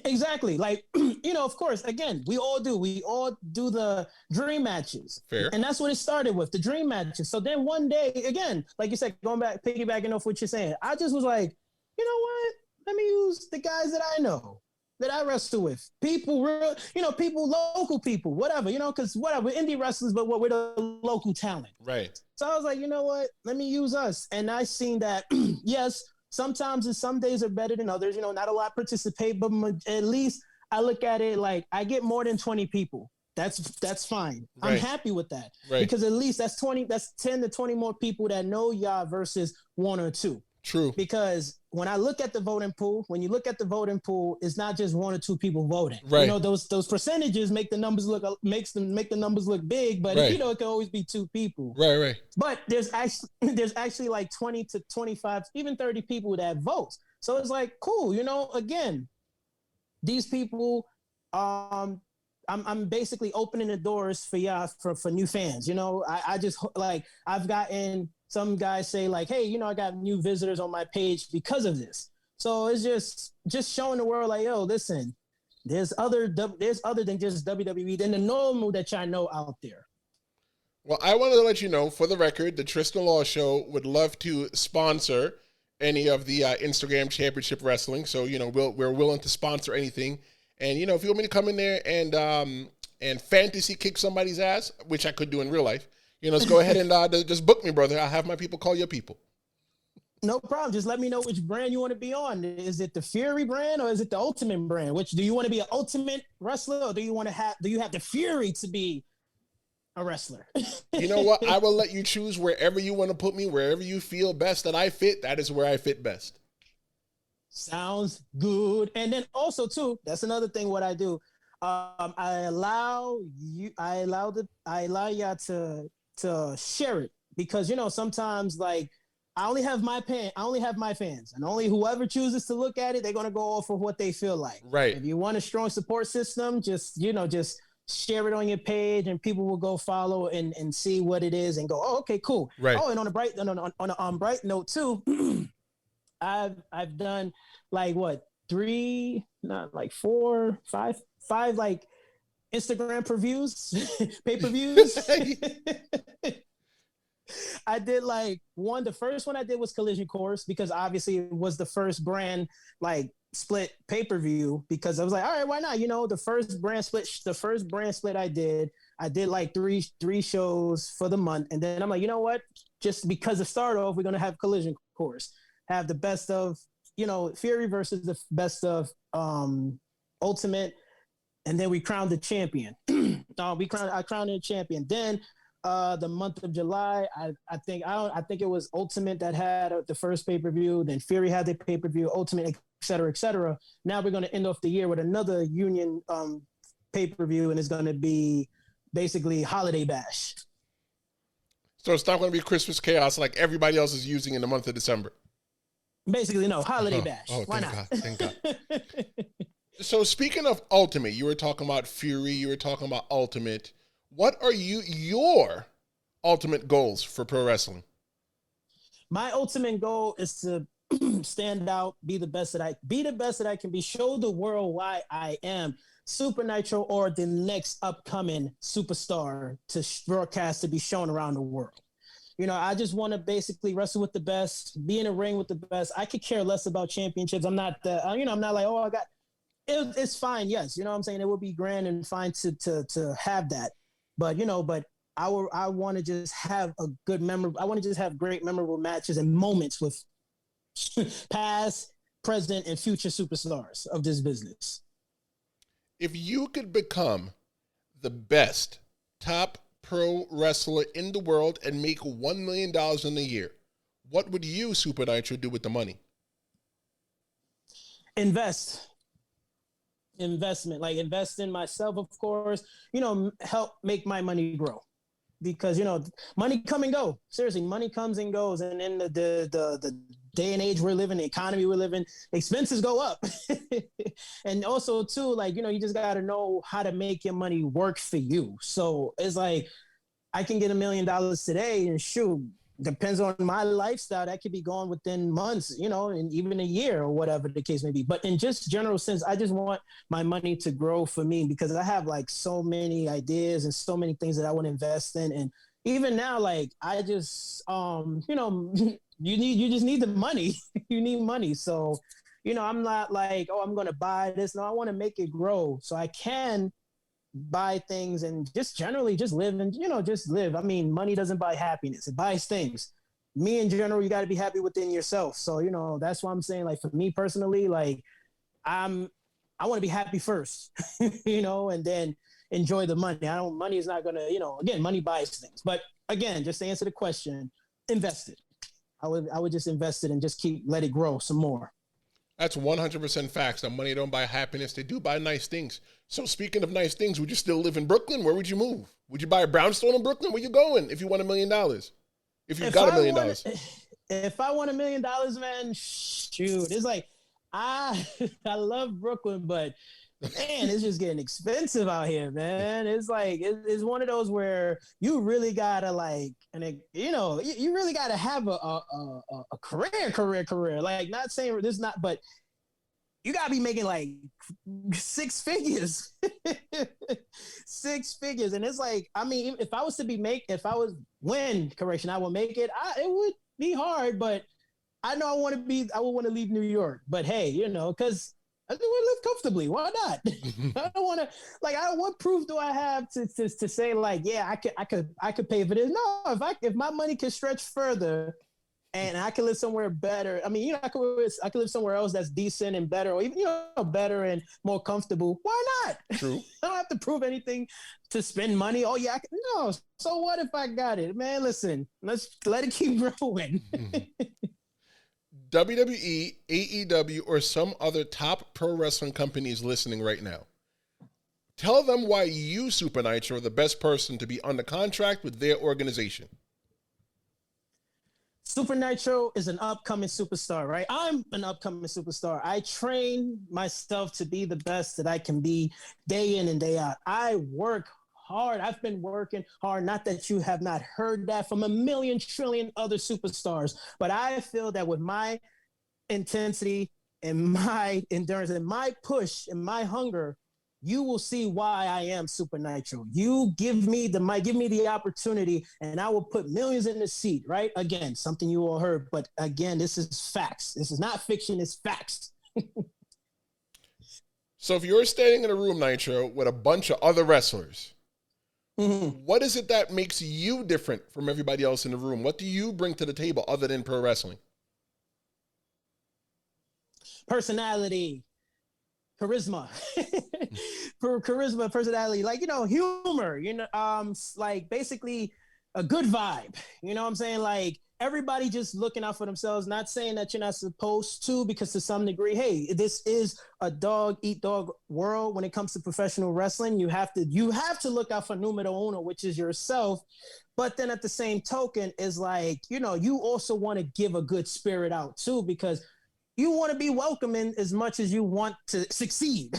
Exactly. Like, of course, again, we all do the dream matches. Fair. And that's what it started with, the dream matches. So then one day, again, like you said, going back, piggybacking off what you're saying, I just was like, you know what? Let me use the guys that I know, that I wrestle with. People, people, local people, whatever, because whatever, indie wrestlers, but we're the local talent. Right. So I was like, you know what? Let me use us. And I seen that, yes, sometimes some days are better than others. Not a lot participate, but at least I look at it like I get more than 20 people. That's fine. Right. I'm happy with that. Right. Because at least that's 10 to 20 more people that know y'all versus 1 or 2. True. Because when I look at the voting pool, it's not just 1 or 2 people voting. Right. Those percentages make the numbers look big, but right. It can always be 2 people. Right. But there's actually like 20 to 25, even 30 people that vote. So it's like, cool, again, these people, I'm basically opening the doors for y'all for new fans. I just like, I've gotten some guys say like, hey, I got new visitors on my page because of this. So it's just showing the world like, yo, listen, there's other than just WWE, than the normal that y'all know out there. Well, I wanted to let you know, for the record, the Tristen Law Show would love to sponsor any of the Instagram Championship Wrestling. So, we're willing to sponsor anything. And, if you want me to come in there and fantasy kick somebody's ass, which I could do in real life, let's go ahead and just book me, brother. I'll have my people call your people. No problem. Just let me know which brand you want to be on. Is it the Fury brand or is it the Ultimate brand? Which do you want to be an Ultimate wrestler, or do you have the Fury to be a wrestler? You know what? I will let you choose wherever you want to put me, wherever you feel best that I fit. That is where I fit best. Sounds good. And then also too, that's another thing. What I do, I allow y'all to share it, because sometimes like I only have my fans, and only whoever chooses to look at it, they're gonna go off of what they feel like. Right. If you want a strong support system, just share it on your page, and people will go follow and see what it is and go, oh, okay, cool. Right. Oh, and on a bright note too, I've done like five like Instagram pay-per-views. I did like the first one I did was Collision Course, because obviously it was the first brand like split pay-per-view, because I was like, all right, why not? The first brand split I did like three shows for the month. And then I'm like, you know what? Just because to start off, we're going to have Collision Course, have the best of, Fury versus the best of Ultimate. And then we crowned the champion. I crowned the champion. Then the month of July, I think it was Ultimate that had the first pay-per-view. Then Fury had the pay-per-view, Ultimate, et cetera, et cetera. Now we're going to end off the year with another Union pay-per-view, and it's going to be basically Holiday Bash. So it's not going to be Christmas Chaos like everybody else is using in the month of December. Basically, no, Holiday Bash. Oh, why thank not? God, thank God. So speaking of Ultimate, you were talking about Fury, you were talking about Ultimate. What are your ultimate goals for pro wrestling? My ultimate goal is to stand out, be the best that I can be, show the world why I am Supa Nitro or the next upcoming superstar to broadcast to be shown around the world. I just want to basically wrestle with the best, be in a ring with the best. I could care less about championships. I'm not the, I'm not like, oh, I got it's fine. Yes. You know what I'm saying? It would be grand and fine to have that. But, but I want to just have a good memory. I want to just have great memorable matches and moments with past, present, and future superstars of this business. If you could become the best top pro wrestler in the world and make $1 million in a year, what would you, Supa Nitro, do with the money? Investment, like invest in myself, of course, help make my money grow. Because, money come and go. Seriously, money comes and goes. And in the day and age we're living, the economy we're living, expenses go up. And also, too, like, you just got to know how to make your money work for you. So it's like, I can get $1 million today and shoot, depends on my lifestyle. That could be gone within months, and even a year or whatever the case may be. But in just general sense, I just want my money to grow for me because I have like so many ideas and so many things that I want to invest in. And even now, like I just, you just need the money. You need money. So, I'm not like, oh, I'm going to buy this. No, I want to make it grow so I can buy things and just generally just live and just live. I mean, money doesn't buy happiness, it buys things. Me in general, you got to be happy within yourself. So that's why I'm saying, like, for me personally, like I want to be happy first, and then enjoy the money. Money is not gonna, again, money buys things. But again, just to answer the question, invest it. I would just invest it and just let it grow some more. That's 100% facts. That money don't buy happiness. They do buy nice things. So speaking of nice things, would you still live in Brooklyn? Where would you move? Would you buy a brownstone in Brooklyn? Where you going if you won $1 million? If you've got $1 million. If I won $1 million, man, shoot. It's like, I love Brooklyn, but man, it's just getting expensive out here, man. It's like, it's one of those where you really gotta like, and you really gotta have a career. Like, not saying this, not, but you gotta be making like 6 figures, 6 figures. And it's like, I mean, if I was win, correction, I will make it. It would be hard, but I know I would want to leave New York, but hey, cause I want to live comfortably. Why not? I don't want to, like, what proof do I have to say like, yeah, I could pay for this? No, if my money can stretch further and I can live somewhere better. I mean, I could live somewhere else that's decent and better, or even, better and more comfortable. Why not? True. I don't have to prove anything to spend money. Oh yeah. No. So what if I got it, man? Listen, let's let it keep growing. WWE, AEW, or some other top pro wrestling companies listening right now, tell them why you, Supa Nitro, are the best person to be under contract with their organization. Supa Nitro is an upcoming superstar, right? I'm an upcoming superstar. I train myself to be the best that I can be day in and day out. I work hard. I've been working hard. Not that you have not heard that from a million trillion other superstars, but I feel that with my intensity and my endurance and my push and my hunger, you will see why I am Supa Nitro. You give me the mic, give me the opportunity, and I will put millions in the seat, right? Again, something you all heard, but again, this is facts. This is not fiction, it's facts. So if you're standing in a room, Nitro, with a bunch of other wrestlers, what is it that makes you different from everybody else in the room? What do you bring to the table other than pro wrestling? Personality, charisma, personality, like, humor, like basically a good vibe. You know what I'm saying? Like, everybody just looking out for themselves, not saying that you're not supposed to, because to some degree, hey, this is a dog eat dog world. When it comes to professional wrestling, you have to look out for numero uno, which is yourself. But then at the same token is like, you also want to give a good spirit out too, because you want to be welcoming as much as you want to succeed.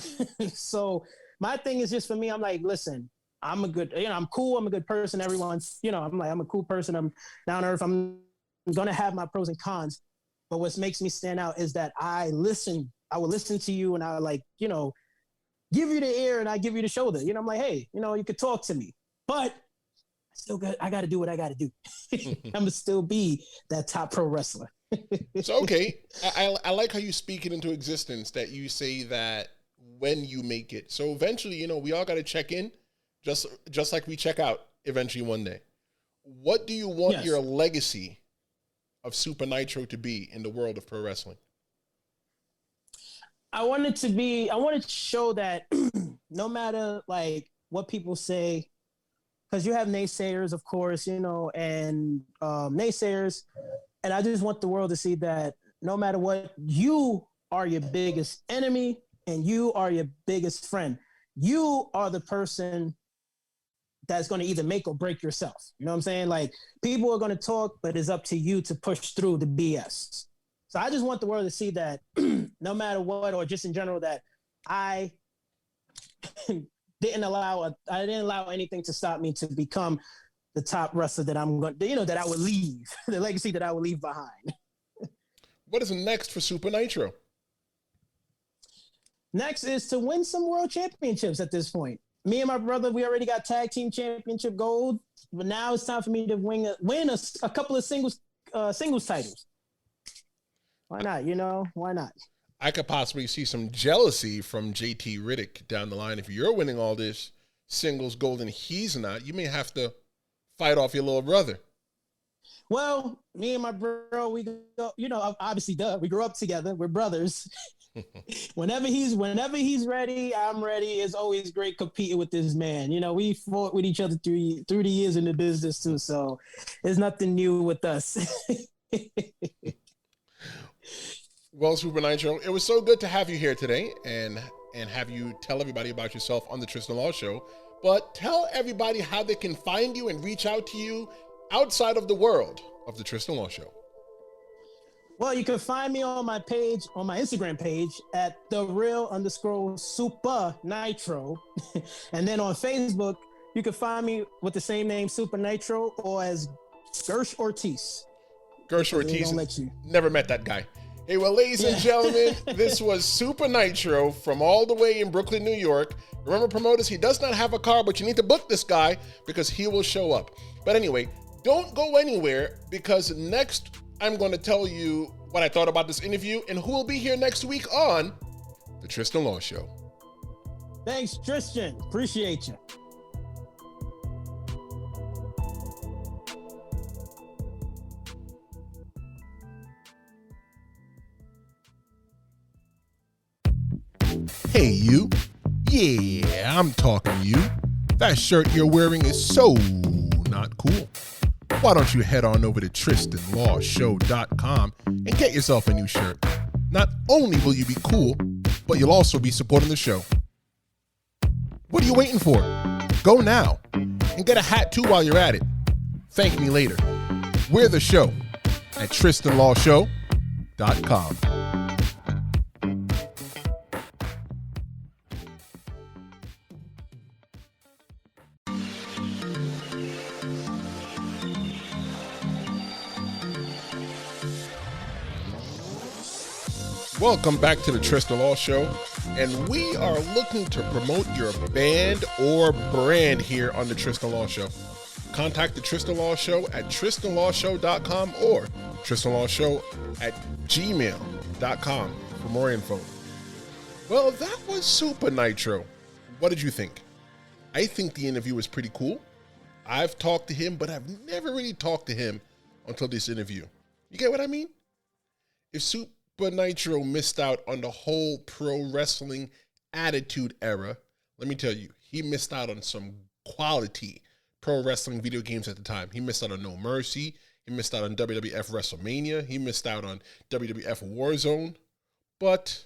So my thing is just, for me, I'm like, listen, I'm I'm cool. I'm a good person. Everyone's, I'm a cool person. I'm down to earth. I'm going to have my pros and cons. But what makes me stand out is that I would listen to you and I like, give you the ear and I give you the shoulder. I'm like, hey, you could talk to me, but I got to do what I got to do. I'm going to still be that top pro wrestler. So, okay. I like how you speak it into existence, that you say that when you make it. So eventually, we all got to check in just like we check out eventually one day. What do you want your legacy of Supa Nitro to be in the world of pro wrestling? I want to show that no matter like what people say, because you have naysayers, of course, and naysayers. And I just want the world to see that no matter what, you are your biggest enemy and you are your biggest friend. You are the person that's going to either make or break yourself. You know what I'm saying? Like, people are going to talk, but it's up to you to push through the BS. So I just want the world to see that no matter what, or just in general, that I didn't allow anything to stop me to become the top wrestler that I'm going to, that I would leave, the legacy that I would leave behind. What is next for Supa Nitro? Next is to win some world championships at this point. Me and my brother, we already got tag team championship gold, but now it's time for me to win a couple of singles titles. Why not? Why not? I could possibly see some jealousy from JT Riddick down the line. If you're winning all this singles gold and he's not, you may have to fight off your little brother. Well, me and my bro, we go, obviously, we grew up together. We're brothers. Whenever he's ready, I'm ready. It's always great competing with this man. We fought with each other through the years in the business too, so there's nothing new with us. Well, Supa Nitro, it was so good to have you here today and have you tell everybody about yourself on the Tristen Law Show. But tell everybody how they can find you and reach out to you outside of the world of the Tristen Law Show. Well, you can find me on my page, on my Instagram page at @the_Supa Nitro. And then on Facebook, you can find me with the same name, Supa Nitro, or as Gersh Ortiz. Gersh Ortiz. Never met that guy. Hey, well, ladies and gentlemen, this was Supa Nitro from all the way in Brooklyn, New York. Remember, promoters, he does not have a car, but you need to book this guy because he will show up. But anyway, don't go anywhere, because next I'm going to tell you what I thought about this interview and who will be here next week on the Tristen Law Show. Thanks, Tristan. Appreciate you. Hey, you. Yeah, I'm talking to you. That shirt you're wearing is so not cool. Why don't you head on over to TristenLawShow.com and get yourself a new shirt? Not only will you be cool, but you'll also be supporting the show. What are you waiting for? Go now and get a hat too while you're at it. Thank me later. We're the show at TristenLawShow.com. Welcome back to the Tristen Law Show, and we are looking to promote your band or brand here on the Tristen Law Show. Contact the Tristen Law Show at TristenLawShow.com or TristenLawShow@gmail.com for more info. Well, that was Supa Nitro. What did you think? I think the interview was pretty cool. I've talked to him, but I've never really talked to him until this interview. You get what I mean? If Supa Nitro missed out on the whole pro wrestling attitude era, let me tell you, he missed out on some quality pro wrestling video games at the time. He missed out on No Mercy. He missed out on WWF WrestleMania. He missed out on WWF Warzone. But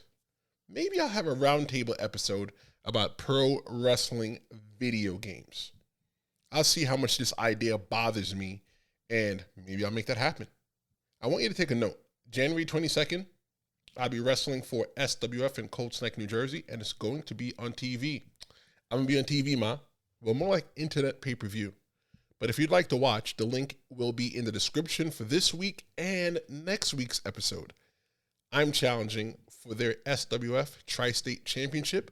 maybe I'll have a roundtable episode about pro wrestling video games. I'll see how much this idea bothers me, and maybe I'll make that happen. I want you to take a note. January 22nd, I'll be wrestling for SWF in Colts Neck, New Jersey, and it's going to be on TV. I'm going to be on TV, ma. Well, more like internet pay-per-view. But if you'd like to watch, the link will be in the description for this week and next week's episode. I'm challenging for their SWF Tri-State Championship.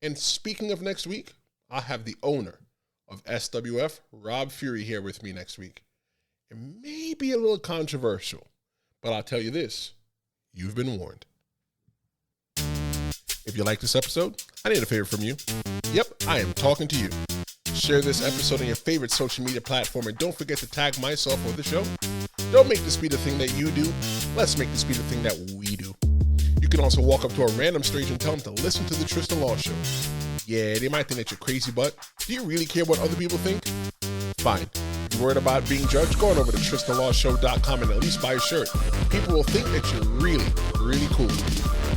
And speaking of next week, I'll have the owner of SWF, Rob Fury, here with me next week. It may be a little controversial, but I'll tell you this, you've been warned. If you like this episode, I need a favor from you. Yep, I am talking to you. Share this episode on your favorite social media platform, and don't forget to tag myself or the show. Don't make this be the thing that you do. Let's make this be the thing that we do. You can also walk up to a random stranger and tell them to listen to the Tristen Law Show. Yeah, they might think that you're crazy, but do you really care what other people think? Fine. If you're worried about being judged, go on over to TristenLawShow.com and at least buy a shirt. People will think that you're really, really cool.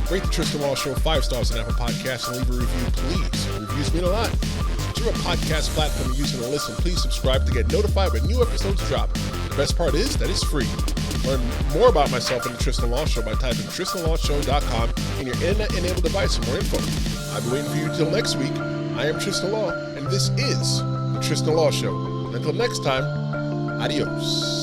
Rate the Tristen Law Show 5 stars on Apple Podcasts and leave a review, please. Reviews mean a lot. If you're a podcast platform you're using to listen, please subscribe to get notified when new episodes drop. The best part is that it's free. Learn more about myself and the Tristen Law Show by typing TristenLawShow.com in your internet-enabled device for more info. I'll be waiting for you till next week. I am Tristen Law, and this is the Tristen Law Show. And until next time, adios.